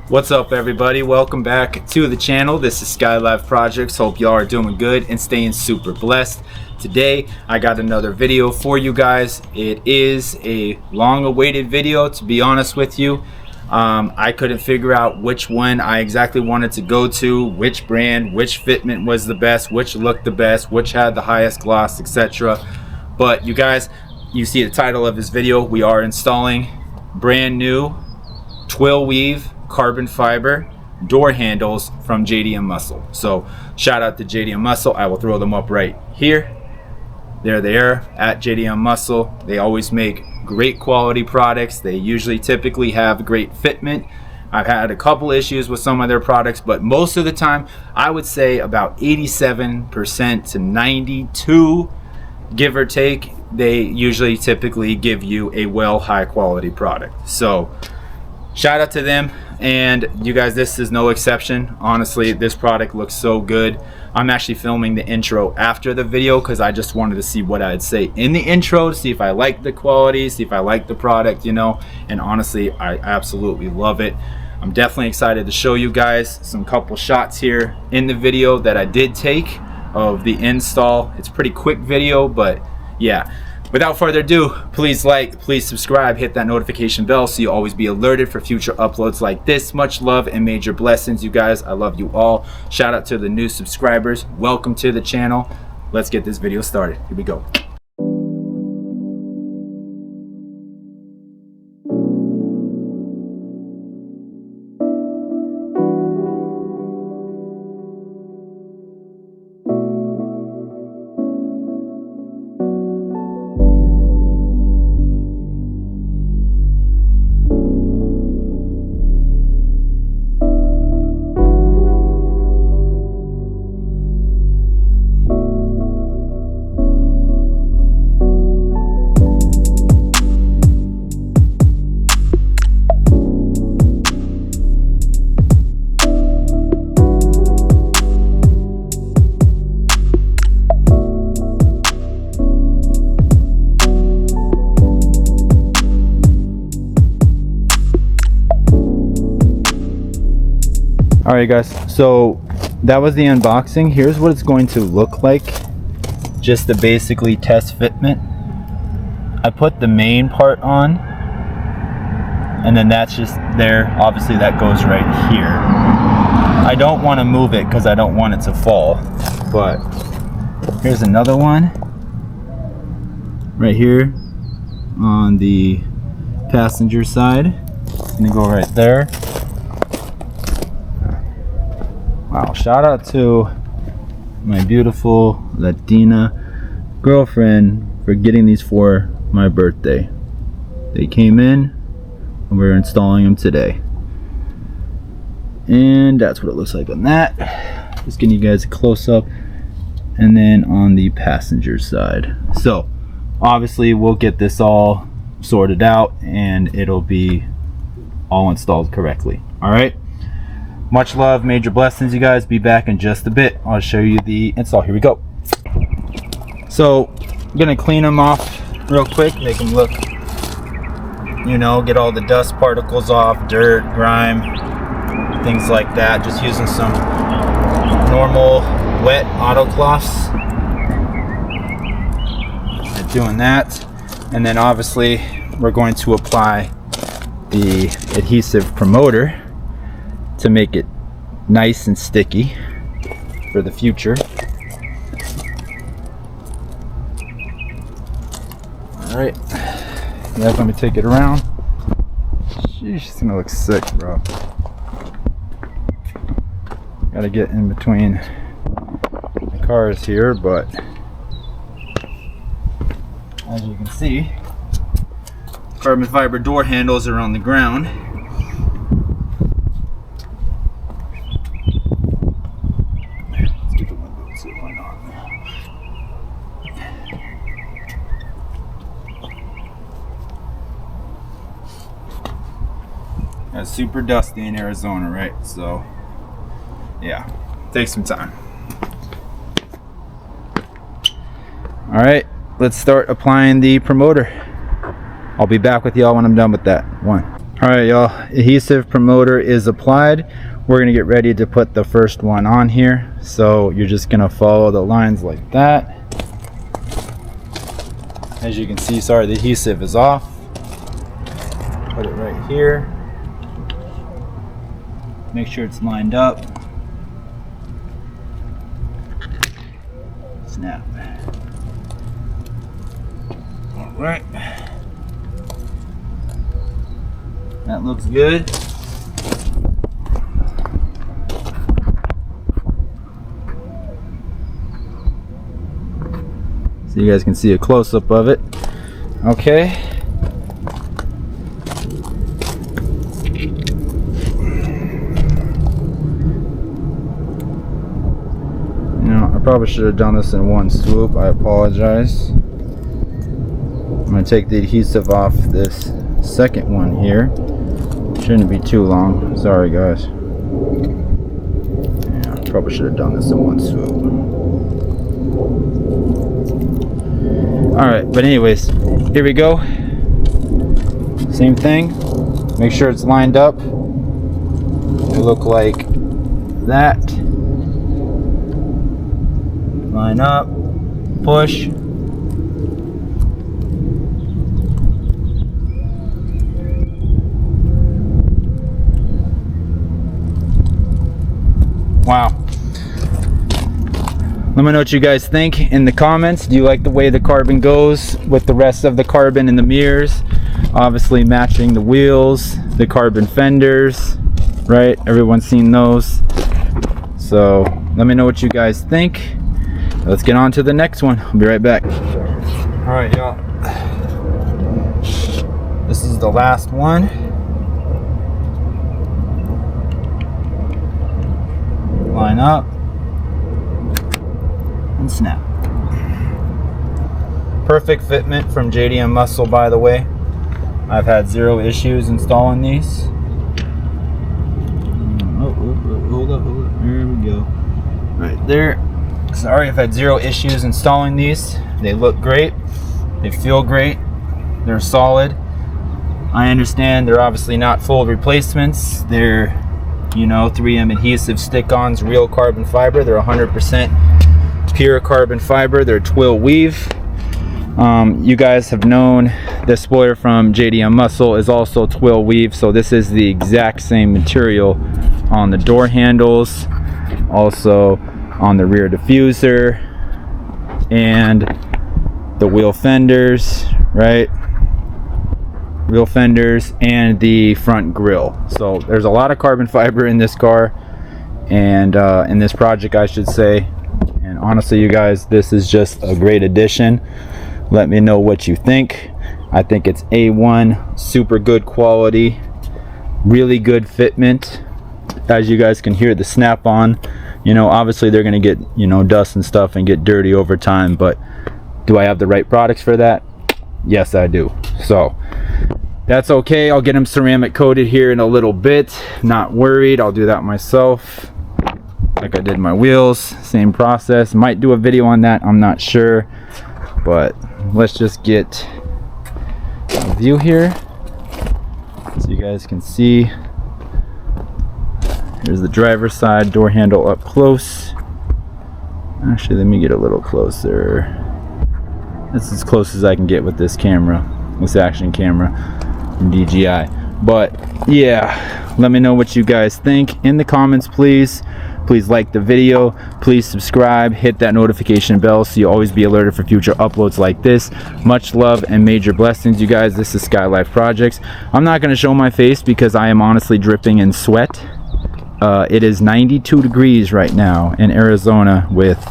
What's up, everybody? Welcome back to the channel. This is Skylyfe Projects. Hope y'all are doing good and staying super blessed. Today I got another video for you guys. It is a long awaited video, to be honest with you. I couldn't figure out which one I exactly wanted to go to, which brand, which fitment was the best, which looked the best, which had the highest gloss, etc. But you guys, you see the title of this video. We are installing brand new twill weave carbon fiber door handles from JDM Muscle. So shout out to JDM Muscle. I will throw them up right here. There they are at JDM Muscle. They always make great quality products. They usually typically have great fitment. I've had a couple issues with some of their products, but most of the time I would say about 87% to 92, give or take, they usually typically give you a high quality product. So shout out to them. And you guys, this is no exception. Honestly, this product looks so good. I'm actually filming the intro after the video because I just wanted to see what I'd say in the intro, to see if I like the quality, see if I like the product, you know. And honestly, I absolutely love it. I'm definitely excited to show you guys some couple shots here in the video that I did take of the install. It's a pretty quick video, but yeah. Without further ado, please like, please subscribe, hit that notification bell so you'll always be alerted for future uploads like this. Much love and major blessings, you guys. I love you all. Shout out to the new subscribers. Welcome to the channel. Let's get this video started. Here we go. Alright guys, so that was the unboxing. Here's what it's going to look like, just to basically test fitment. I put the main part on, and then that's just there. Obviously that goes right here. I don't want to move it because I don't want it to fall, but here's another one right here on the passenger side. It's gonna go right there. Wow, shout out to my beautiful Latina girlfriend for getting these for my birthday. They came in and we're installing them today. And that's what it looks like on that. Just getting you guys a close up. And then on the passenger side. So obviously we'll get this all sorted out and it'll be all installed correctly. All right. Much love, major blessings, you guys. Be back in just a bit. I'll show you the install. Here we go. So I'm gonna clean them off real quick, make them look, you know, get all the dust particles off, dirt, grime, things like that. Just using some normal wet auto cloths. Doing that, and then obviously we're going to apply the adhesive promoter to make it nice and sticky for the future. All right, guys, let me take it around. Sheesh, it's gonna look sick, bro. Gotta get in between the cars here, but as you can see, carbon fiber door handles are on the ground. It's super dusty in Arizona, right? So yeah, take some time. All right, let's start applying the promoter. I'll be back with y'all when I'm done with that one. All right, y'all, adhesive promoter is applied. We're gonna get ready to put the first one on here. So you're just gonna follow the lines like that. As you can see, sorry, the adhesive is off. Put it right here. Make sure it's lined up. Snap. All right. That looks good. So you guys can see a close-up of it. Okay. I probably should have done this in one swoop. I apologize. I'm going to take the adhesive off this second one here. Shouldn't be too long. Sorry, guys. Yeah, probably should have done this in one swoop. Alright, but anyways, here we go. Same thing. Make sure it's lined up. It'll look like that. Line up, push. Wow. Let me know what you guys think in the comments. Do you like the way the carbon goes with the rest of the carbon in the mirrors? Obviously matching the wheels, the carbon fenders, right? Everyone's seen those. So let me know what you guys think. Let's get on to the next one. I'll be right back. All right, y'all. This is the last one. Line up and snap. Perfect fitment from JDM Muscle, by the way. I've had zero issues installing these. Hold up. There we go. Right there. Sorry, I've had zero issues installing these. They look great. They feel great. They're solid. I understand they're obviously not full replacements. They're, you know, 3M adhesive stick-ons, real carbon fiber. They're 100% pure carbon fiber. They're twill weave. You guys have known the spoiler from JDM Muscle is also twill weave, so this is the exact same material on the door handles, also on the rear diffuser and the wheel fenders, right? Wheel fenders and the front grille. So there's a lot of carbon fiber in this car, and in this project, I should say. And honestly, you guys, this is just a great addition. Let me know what you think. I think it's A1, super good quality, really good fitment. As you guys can hear the snap on. You know, obviously they're gonna get, you know, dust and stuff and get dirty over time, but do I have the right products for that? Yes, I do. So that's okay. I'll get them ceramic coated here in a little bit. Not worried. I'll do that myself, like I did my wheels. Same process. Might do a video on that. I'm not sure, but let's just get a view here so you guys can see. Here's the driver's side door handle up close. Actually, let me get a little closer. That's as close as I can get with this camera, this action camera from DJI. But yeah, let me know what you guys think in the comments, please. Please like the video, please subscribe, hit that notification bell so you always be alerted for future uploads like this. Much love and major blessings, you guys. This is Skylyfe Projects. I'm not going to show my face because I am honestly dripping in sweat. It is 92 degrees right now in Arizona with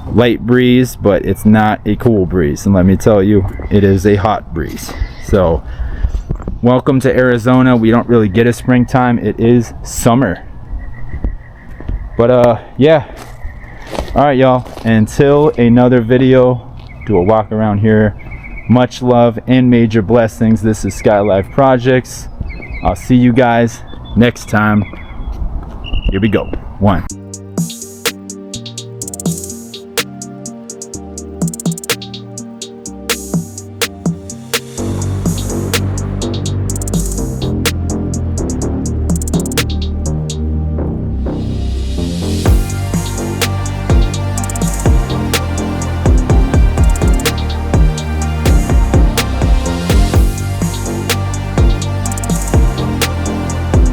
light breeze, but it's not a cool breeze, and let me tell you, it is a hot breeze. So welcome to Arizona. We don't really get a springtime, it is summer. But yeah, all right, y'all, until another video, do a walk around here. Much love and major blessings. This is Skylyfe Projects. I'll see you guys next time. Here we go. 1